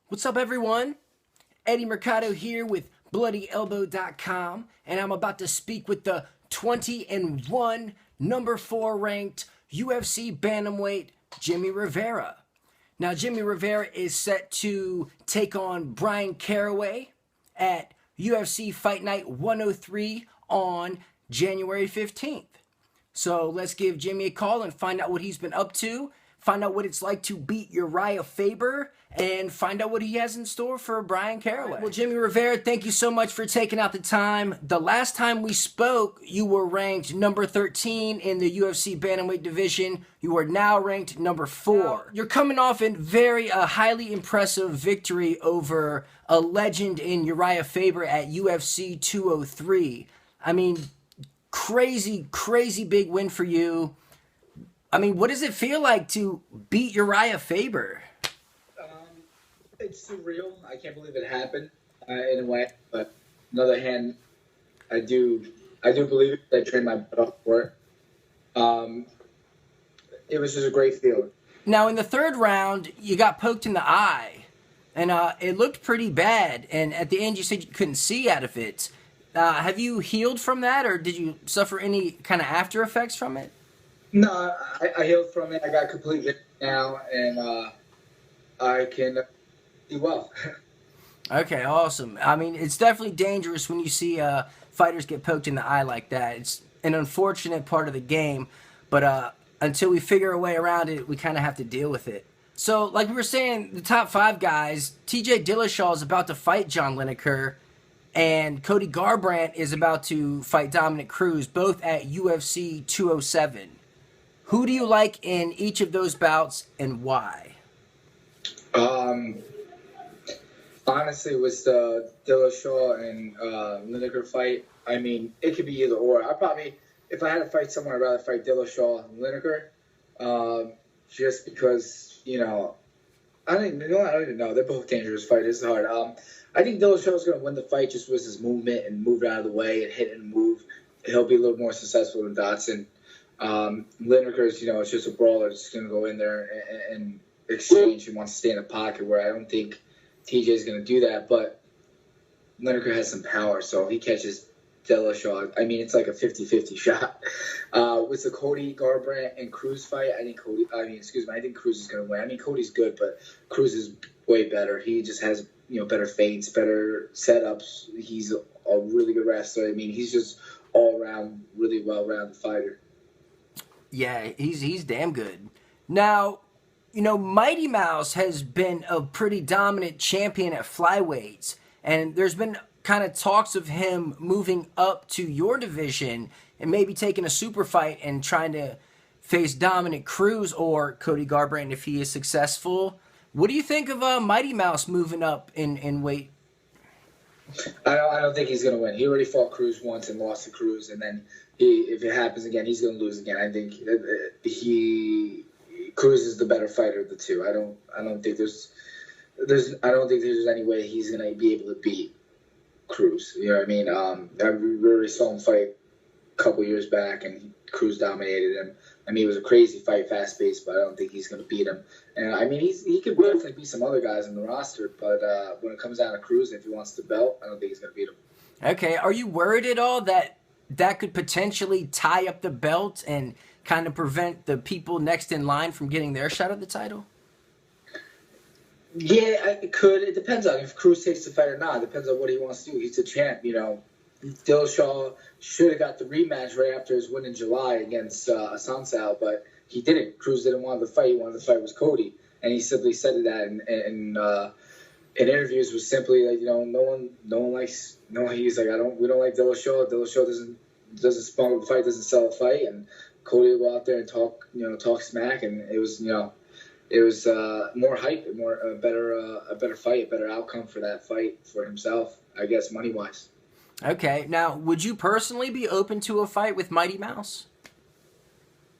What's up, everyone? Eddie Mercado here with BloodyElbow.com, and I'm about to speak with the 20-1, number 4 ranked UFC bantamweight Jimmie Rivera. Now, Jimmie Rivera is set to take on Bryan Caraway at UFC Fight Night 103 on January 15th. So let's give Jimmy a call and find out what he's been up to, find out what it's like to beat Uriah Faber, and find out what he has in store for Bryan Caraway. Well, Jimmie Rivera, thank you so much for taking out the time. The last time we spoke, you were ranked number 13 in the UFC bantamweight division. You are now ranked number 4. You're coming off a very highly impressive victory over a legend in Uriah Faber at UFC 203. I mean, crazy big win for you. I mean, what does it feel like to beat Uriah Faber? It's surreal. I can't believe it happened in a way. But on the other hand, I do believe it. I trained my butt off for it. It was just a great feeling. Now, in the third round, you got poked in the eye, and it looked pretty bad. And at the end, you said you couldn't see out of it. Have you healed from that, or did you suffer any kind of after effects from it? No, I healed from it. I got complete vision now, and I can do well. Okay, awesome. I mean, it's definitely dangerous when you see fighters get poked in the eye like that. It's an unfortunate part of the game, but until we figure a way around it, we kind of have to deal with it. So, like we were saying, the top 5 guys, TJ Dillashaw is about to fight John Lineker, and Cody Garbrandt is about to fight Dominic Cruz, both at UFC 207. Who do you like in each of those bouts, and why? Honestly, with the Dillashaw and Lineker fight, I mean, it could be either or. If I had to fight someone, I'd rather fight Dillashaw and Lineker, just because, I don't even know. They're both dangerous fighters. It's hard. I think Dillashaw's going to win the fight just with his movement and move out of the way and hit and move. He'll be a little more successful than Dotson. Lineker's, it's just a brawler. Just going to go in there and exchange. He wants to stay in the pocket, where I don't think TJ's going to do that, but Lineker has some power, so if he catches Dillashaw, I mean, it's like a 50-50 shot. With the Cody Garbrandt and Cruz fight, I think Cruz is going to win. I mean, Cody's good, but Cruz is way better. He just has, better feints, better setups. He's a really good wrestler. I mean, he's just all around really well-rounded fighter. Yeah, he's damn good. Now, Mighty Mouse has been a pretty dominant champion at flyweights, and there's been kind of talks of him moving up to your division and maybe taking a super fight and trying to face Dominic Cruz or Cody Garbrandt if he is successful. What do you think of Mighty Mouse moving up in weight? I don't think he's going to win. He already fought Cruz once and lost to Cruz, and then if it happens again, he's going to lose again. I think Cruz is the better fighter of the two. I don't think there's any way he's going to be able to beat Cruz. You know what I mean? I really saw him fight a couple years back, and Cruz dominated him. I mean, it was a crazy fight, fast-paced, but I don't think he's going to beat him. And I mean, he could definitely beat some other guys in the roster, but when it comes down to Cruz, if he wants the belt, I don't think he's going to beat him. Okay, are you worried at all that could potentially tie up the belt and kind of prevent the people next in line from getting their shot at the title? Yeah, it could. It depends on if Cruz takes the fight or not. It depends on what he wants to do. He's a champ, Dillashaw should have got the rematch right after his win in July against Assunção, but he didn't. Cruz didn't want the fight. He wanted the fight with Cody, and he simply said that in interviews was simply like, no one likes. No, he's like, we don't like Dillashaw. Dillashaw doesn't sponsor the fight, doesn't sell the fight, and Cody will go out there and talk smack, and it was more hype, a better fight, a better outcome for that fight for himself, I guess, money wise. Okay, now would you personally be open to a fight with Mighty Mouse?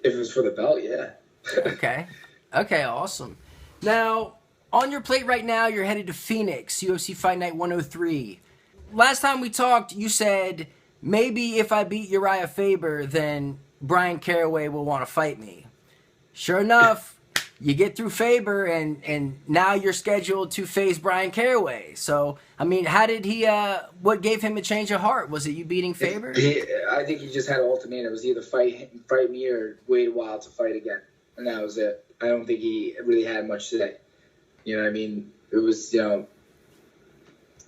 If it was for the belt, yeah. Okay, awesome. Now, on your plate right now, you're headed to Phoenix, UFC Fight Night 103. Last time we talked, you said maybe if I beat Uriah Faber, then Bryan Caraway will want to fight me. Sure enough, you get through Faber, and now you're scheduled to face Bryan Caraway. So, I mean, how did he? What gave him a change of heart? Was it you beating Faber? I think he just had an ultimatum. It was either fight me or wait a while to fight again, and that was it. I don't think he really had much to say. You know what I mean? It was, I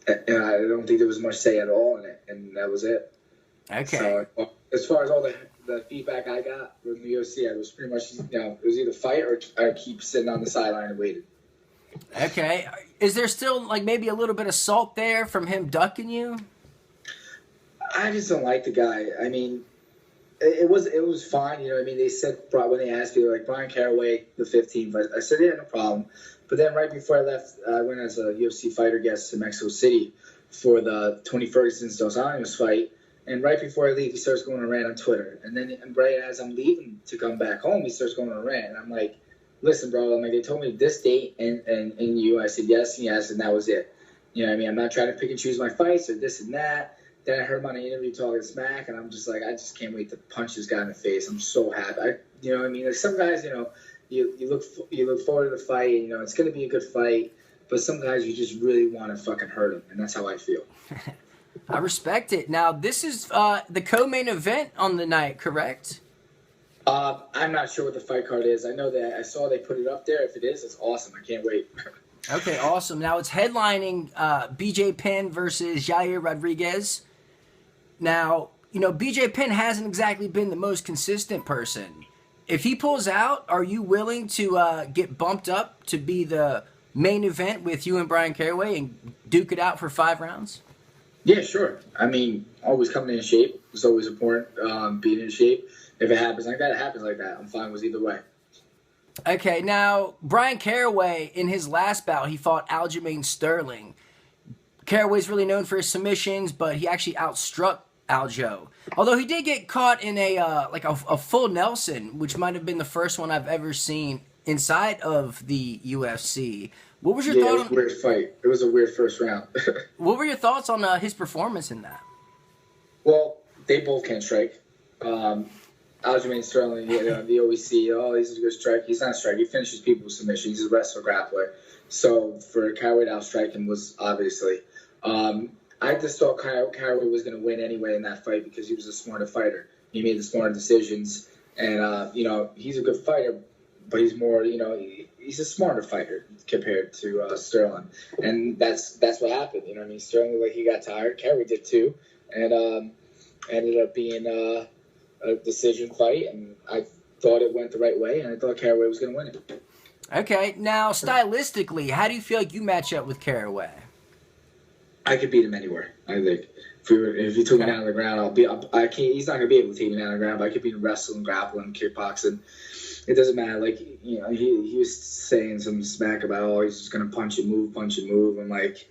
don't think there was much say at all in it, and that was it. Okay. So, as far as all the feedback I got from the UFC, I was pretty much, it was either fight or I keep sitting on the sideline and waiting. Okay. Is there still, like, maybe a little bit of salt there from him ducking you? I just don't like the guy. I mean, it was fine. You know what I mean? They said, when they asked me, like, Bryan Caraway, the 15th, I said, yeah, no problem. But then right before I left, I went as a UFC fighter guest to Mexico City for the Tony Ferguson's-Dos Anjos fight. And right before I leave, he starts going on a rant on Twitter. And then right as I'm leaving to come back home, he starts going on a rant. And I'm like, listen, bro, they told me this date and you. I said yes and yes, and that was it. You know what I mean? I'm not trying to pick and choose my fights or this and that. Then I heard him on an interview talking smack, and I'm just like, I just can't wait to punch this guy in the face. I'm so happy. You know what I mean? Like some guys, you look forward to the fight, and, it's going to be a good fight. But some guys, you just really want to fucking hurt them, and that's how I feel. I respect it. Now, this is the co-main event on the night, correct? I'm not sure what the fight card is. I know that I saw they put it up there. If it is, it's awesome. I can't wait. Okay, awesome. Now, it's headlining BJ Penn versus Yair Rodriguez. Now, BJ Penn hasn't exactly been the most consistent person. If he pulls out, are you willing to get bumped up to be the main event with you and Bryan Caraway and duke it out for 5 rounds? Yeah, sure. I mean, always coming in shape. It's always important, being in shape. If it happens like that, it happens like that. I'm fine with either way. Okay, now, Bryan Caraway, in his last bout, he fought Aljamain Sterling. Caraway's really known for his submissions, but he actually outstruck Aljo. Although he did get caught in a full Nelson, which might have been the first one I've ever seen inside of the UFC. What was your thought? It was a weird fight. It was a weird first round. What were your thoughts on his performance in that? Well, they both can strike. Aljamain Sterling, the always see, he's a good strike. He's not a striker. He finishes people with submissions. He's a wrestler, grappler. So for Caraway to outstrike him was obviously. I just thought Caraway was going to win anyway in that fight because he was a smarter fighter. He made the smarter decisions. And, he's a good fighter, but he's more, he's a smarter fighter compared to Sterling. And that's what happened. You know what I mean? Sterling looked like he got tired. Caraway did too. And ended up being a decision fight. And I thought it went the right way, and I thought Caraway was going to win it. Okay. Now, stylistically, how do you feel like you match up with Caraway? I could beat him anywhere, I think. If you took me down on the ground, I can't. He's not going to be able to take me down on the ground, but I could beat him wrestling, grappling, kickboxing. It doesn't matter. Like, he was saying some smack about, he's just going to punch and move. I'm like,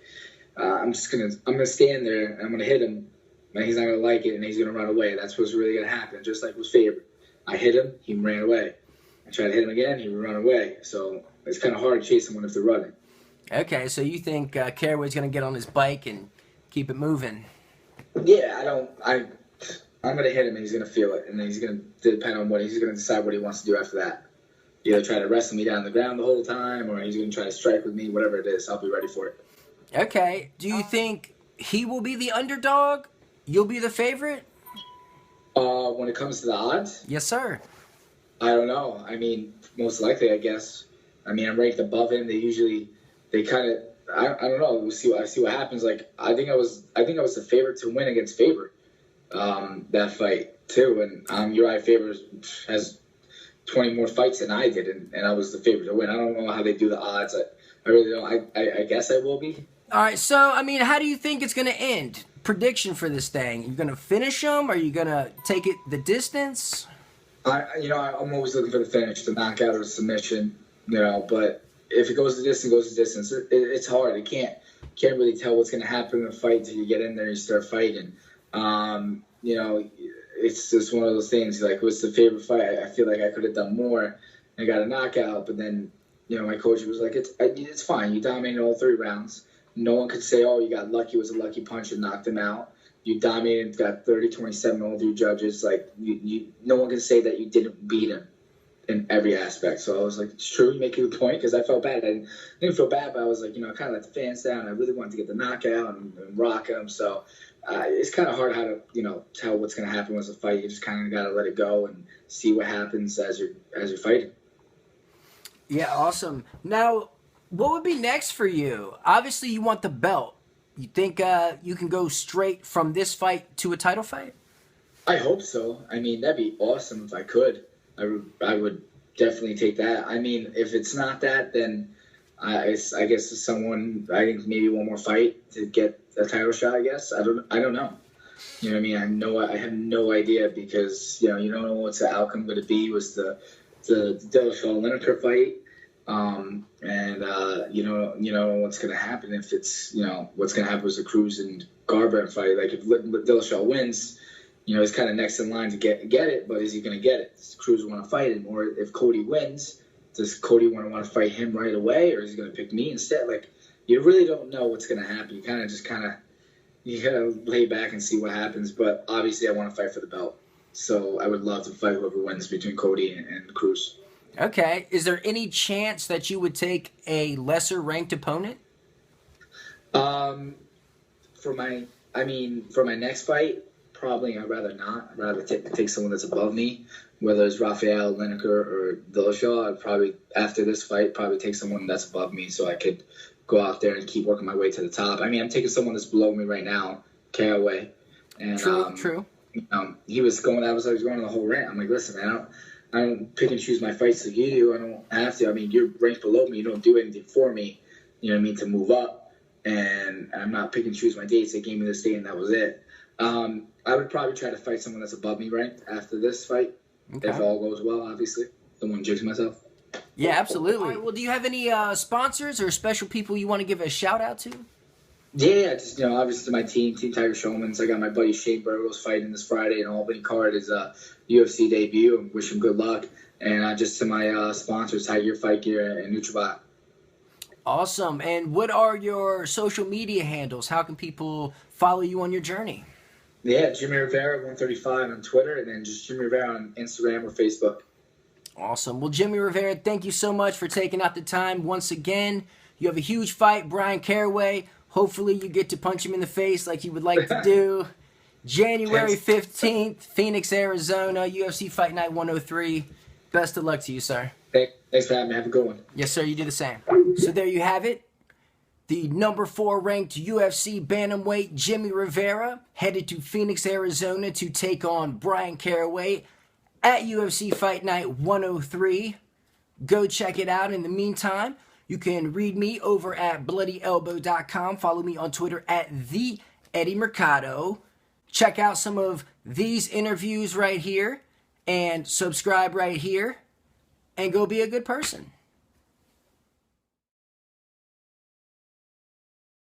I'm going to stand there, and I'm going to hit him, and he's not going to like it, and he's going to run away. That's what's really going to happen, just like with Faber. I hit him, he ran away. I tried to hit him again, he would run away. So it's kind of hard to chase someone if they're running. Okay, so you think Caraway's going to get on his bike and keep it moving? Yeah, I'm going to hit him and he's going to feel it. And then he's going to depend on he's going to decide what he wants to do after that. Either try to wrestle me down on the ground the whole time or he's going to try to strike with me, whatever it is. I'll be ready for it. Okay. Do you think he will be the underdog? You'll be the favorite? When it comes to the odds? Yes, sir. I don't know. I mean, most likely, I guess. I mean, I'm ranked above him. They kind of, I don't know. We'll see what happens. Like, I think I was the favorite to win against Faber, that fight too. And Uriah Faber has 20 more fights than I did, and I was the favorite to win. I don't know how they do the odds. I really don't. I guess I will be. All right. So, I mean, how do you think it's going to end? Prediction for this thing. You're going to finish them? Are you going to take it the distance? I'm always looking for the finish, the knockout or the submission. But if it goes the distance, it goes the distance. It's hard. You can't really tell what's going to happen in a fight until you get in there and you start fighting. It's just one of those things. Like, what's the favorite fight? I feel like I could have done more and got a knockout, but then, my coach was like, it's fine. You dominated all 3 rounds. No one could say, oh, you got lucky. It was a lucky punch and knocked him out. You dominated, got 30-27 all 3 judges. Like, no one can say that you didn't beat him. in every aspect. So I was like, it's true, you make a good point, because I felt bad. I didn't feel bad, but I was like, I kind of let the fans down. I really wanted to get the knockout and rock them. So it's kind of hard how to, tell what's going to happen with a fight. You just kind of got to let it go and see what happens as you're fighting. Yeah, awesome. Now, what would be next for you? Obviously, you want the belt. You think you can go straight from this fight to a title fight? I hope so. I mean, that'd be awesome if I could. I would definitely take that. I mean, if it's not that, then I guess someone, I think maybe one more fight to get a title shot. I guess I don't know. You know what I mean? I have no idea, because you don't know what's the outcome going to be. Was the Dillashaw Lineker fight, and you know what's going to happen if it's what's going to happen with the Cruz and Garbrandt fight. Like if Dillashaw wins, he's kind of next in line to get it, but is he going to get it? Does Cruz want to fight him? Or if Cody wins, does Cody want to fight him right away, or is he going to pick me instead? Like, you really don't know what's going to happen. You got to lay back and see what happens. But obviously I want to fight for the belt. So I would love to fight whoever wins between Cody and Cruz. Okay. Is there any chance that you would take a lesser ranked opponent? For my next fight, probably I'd rather not. I'd rather take someone that's above me, whether it's Rafael, Lineker, or Dillashaw. I'd probably, after this fight, take someone that's above me so I could go out there and keep working my way to the top. I mean, I'm taking someone that's below me right now, Caraway. And, True. He was going, I was going on the whole rant. I'm like, listen, man, I don't pick and choose my fights like you do. I don't have to. I mean, you're ranked below me. You don't do anything for me, to move up. And I'm not picking and choose my dates. They gave me this date, and that was it. I would probably try to fight someone that's above me ranked after this fight, if all goes well, obviously. Don't want to jinx myself. Yeah, absolutely. All right, well, do you have any sponsors or special people you want to give a shout-out to? Yeah, just, obviously my team Tiger Showman's. I got my buddy Shane Burgos fighting this Friday in Albany card, his UFC debut. Wish him good luck. And just to my sponsors, Tiger Fight Gear and NutriBot. Awesome. And what are your social media handles? How can people follow you on your journey? Yeah, Jimmie Rivera 135 on Twitter, and then just Jimmie Rivera on Instagram or Facebook. Awesome. Well, Jimmie Rivera, thank you so much for taking out the time once again. You have a huge fight, Bryan Caraway. Hopefully you get to punch him in the face like you would like to do. January 15th, Phoenix, Arizona, UFC Fight Night 103. Best of luck to you, sir. Thanks for having me. Have a good one. Yes, sir. You do the same. So there you have it. The number 4 ranked UFC bantamweight Jimmie Rivera headed to Phoenix, Arizona to take on Bryan Caraway at UFC Fight Night 103. Go check it out. In the meantime, you can read me over at bloodyelbow.com. Follow me on Twitter at @TheEddieMercado. Check out some of these interviews right here and subscribe right here and go be a good person.